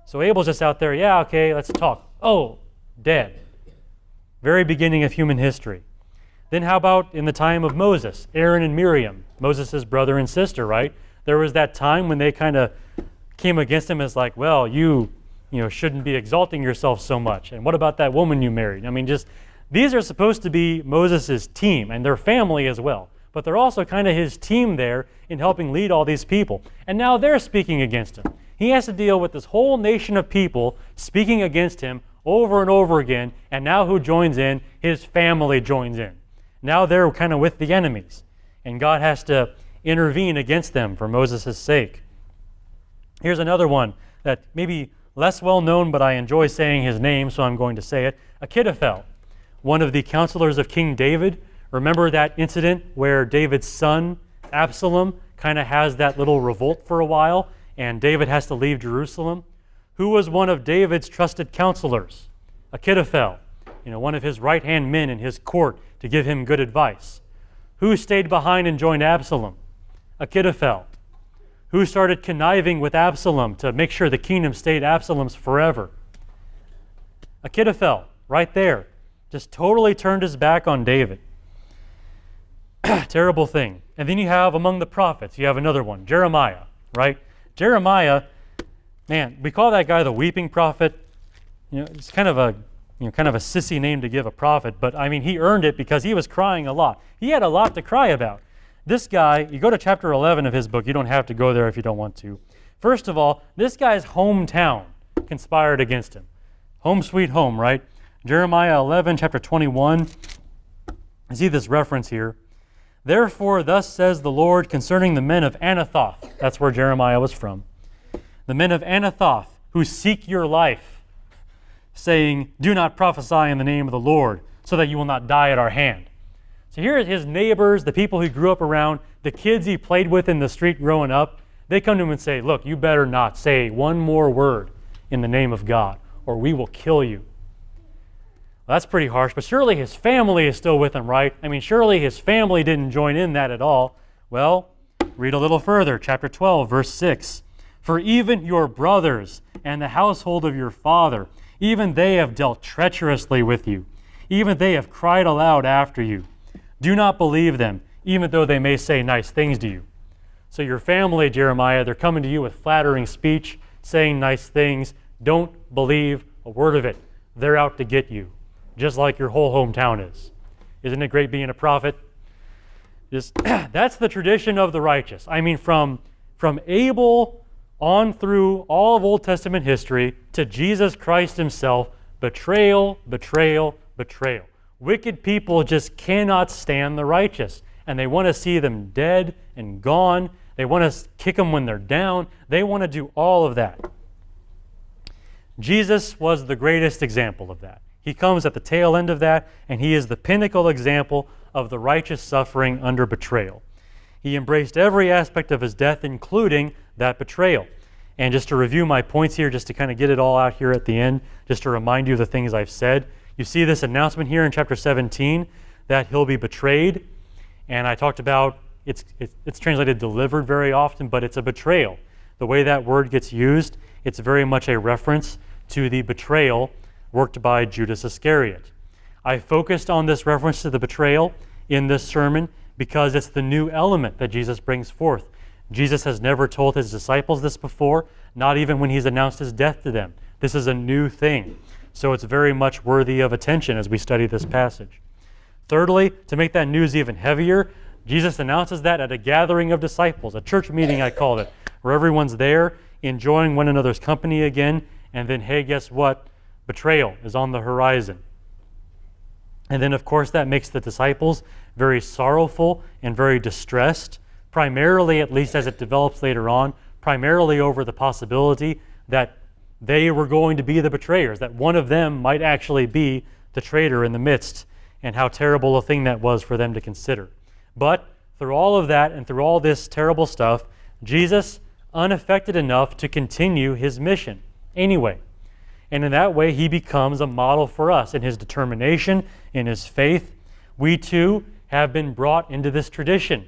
So Abel's just out there, yeah, okay, let's talk. Oh, dead. Very beginning of human history. Then how about in the time of Moses, Aaron and Miriam, Moses' brother and sister, right? There was that time when they kind of came against him as like, well, you shouldn't be exalting yourself so much. And what about that woman you married? I mean, just these are supposed to be Moses' team and their family as well. But they're also kind of his team there in helping lead all these people. And now they're speaking against him. He has to deal with this whole nation of people speaking against him over and over again. And now who joins in? His family joins in. Now they're kind of with the enemies. And God has to intervene against them for Moses' sake. Here's another one that maybe less well known, but I enjoy saying his name, so I'm going to say it. Achitophel, one of the counselors of King David. Remember that incident where David's son, Absalom, kind of has that little revolt for a while, and David has to leave Jerusalem? Who was one of David's trusted counselors? Achitophel, one of his right-hand men in his court to give him good advice. Who stayed behind and joined Absalom? Achitophel. Who started conniving with Absalom to make sure the kingdom stayed Absalom's forever? Achitophel, right there, just totally turned his back on David. Terrible thing. And then you have among the prophets, you have another one, Jeremiah, right? Jeremiah, man, we call that guy the weeping prophet. It's kind of a sissy name to give a prophet, but I mean, he earned it because he was crying a lot. He had a lot to cry about. This guy, you go to chapter 11 of his book, you don't have to go there if you don't want to. First of all, this guy's hometown conspired against him. Home sweet home, right? Jeremiah 11, chapter 21. I see this reference here. Therefore, thus says the Lord concerning the men of Anathoth. That's where Jeremiah was from. The men of Anathoth who seek your life, saying, do not prophesy in the name of the Lord, so that you will not die at our hand. So here are his neighbors, the people he grew up around, the kids he played with in the street growing up. They come to him and say, look, you better not say one more word in the name of God, or we will kill you. Well, that's pretty harsh, but surely his family is still with him, right? I mean, surely his family didn't join in that at all. Well, read a little further, chapter 12, verse 6. For even your brothers and the household of your father, even they have dealt treacherously with you. Even they have cried aloud after you. Do not believe them, even though they may say nice things to you. So your family, Jeremiah, they're coming to you with flattering speech, saying nice things. Don't believe a word of it. They're out to get you, just like your whole hometown is. Isn't it great being a prophet? That's the tradition of the righteous. I mean, from Abel on through all of Old Testament history to Jesus Christ himself, betrayal, betrayal, betrayal. Wicked people just cannot stand the righteous, and they want to see them dead and gone. They want to kick them when they're down. They want to do all of that. Jesus was the greatest example of that. He comes at the tail end of that, and he is the pinnacle example of the righteous suffering under betrayal. He embraced every aspect of his death, including that betrayal. And just to review my points here, just to kind of get it all out here at the end, just to remind you of the things I've said. You see this announcement here in chapter 17 that he'll be betrayed. And I talked about, it's translated delivered very often, but it's a betrayal. The way that word gets used, it's very much a reference to the betrayal worked by Judas Iscariot. I focused on this reference to the betrayal in this sermon because it's the new element that Jesus brings forth. Jesus has never told his disciples this before, not even when he's announced his death to them. This is a new thing. So it's very much worthy of attention as we study this passage. Thirdly, to make that news even heavier, Jesus announces that at a gathering of disciples, a church meeting I called it, where everyone's there enjoying one another's company again, and then, hey, guess what? Betrayal is on the horizon. And then, of course, that makes the disciples very sorrowful and very distressed, primarily, at least as it develops later on, primarily over the possibility that they were going to be the betrayers, that one of them might actually be the traitor in the midst, and how terrible a thing that was for them to consider. But through all of that and through all this terrible stuff, Jesus, unaffected enough to continue his mission anyway. And in that way, he becomes a model for us in his determination, in his faith. We too have been brought into this tradition.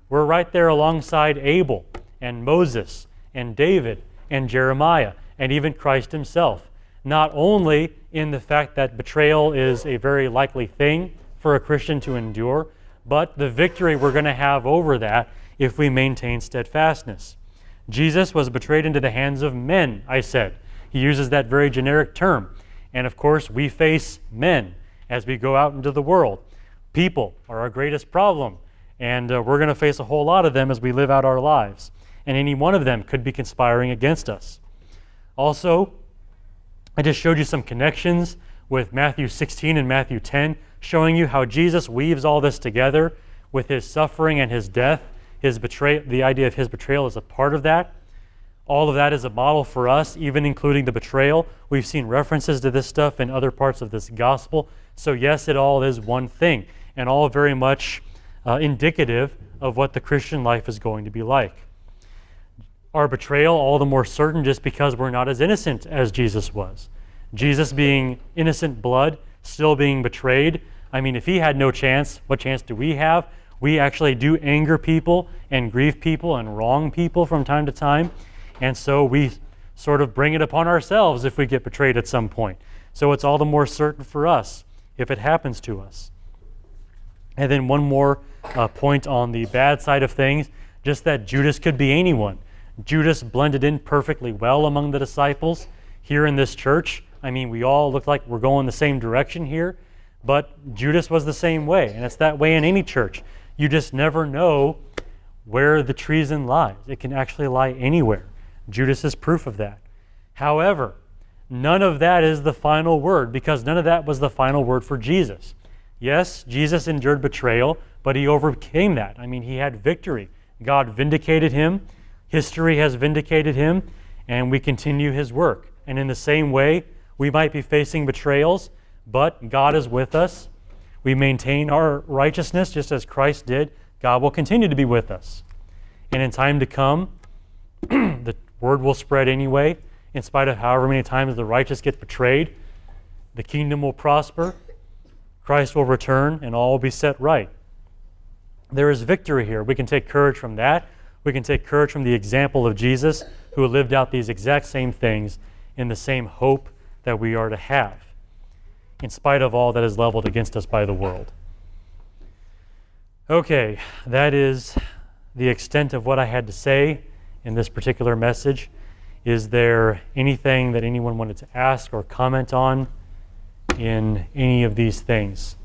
We're right there alongside Abel and Moses and David and Jeremiah and even Christ himself. Not only in the fact that betrayal is a very likely thing for a Christian to endure, but the victory we're going to have over that if we maintain steadfastness. Jesus was betrayed into the hands of men, I said. He uses that very generic term. And of course, we face men as we go out into the world. People are our greatest problem, and we're going to face a whole lot of them as we live out our lives. And any one of them could be conspiring against us. Also, I just showed you some connections with Matthew 16 and Matthew 10, showing you how Jesus weaves all this together with his suffering and his death. The idea of his betrayal is a part of that. All of that is a model for us, even including the betrayal. We've seen references to this stuff in other parts of this gospel. So yes, it all is one thing, and all very much indicative of what the Christian life is going to be like. Our betrayal all the more certain just because we're not as innocent as Jesus was. Jesus being innocent blood, still being betrayed. I mean, if he had no chance, what chance do we have? We actually do anger people and grieve people and wrong people from time to time. And so we sort of bring it upon ourselves if we get betrayed at some point. So it's all the more certain for us if it happens to us. And then one more point on the bad side of things, just that Judas could be anyone. Judas blended in perfectly well among the disciples here in this church. I mean, we all look like we're going the same direction here, but Judas was the same way, and it's that way in any church. You just never know where the treason lies. It can actually lie anywhere. Judas is proof of that. However, none of that is the final word, because none of that was the final word for Jesus. Yes, Jesus endured betrayal, but he overcame that. I mean, he had victory. God vindicated him. History has vindicated him, and we continue his work. And in the same way, we might be facing betrayals, but God is with us. We maintain our righteousness just as Christ did. God will continue to be with us. And in time to come, the word will spread anyway. In spite of however many times the righteous get betrayed, the kingdom will prosper, Christ will return, and all will be set right. There is victory here. We can take courage from that. We can take courage from the example of Jesus, who lived out these exact same things in the same hope that we are to have, in spite of all that is leveled against us by the world. Okay, that is the extent of what I had to say in this particular message. Is there anything that anyone wanted to ask or comment on in any of these things?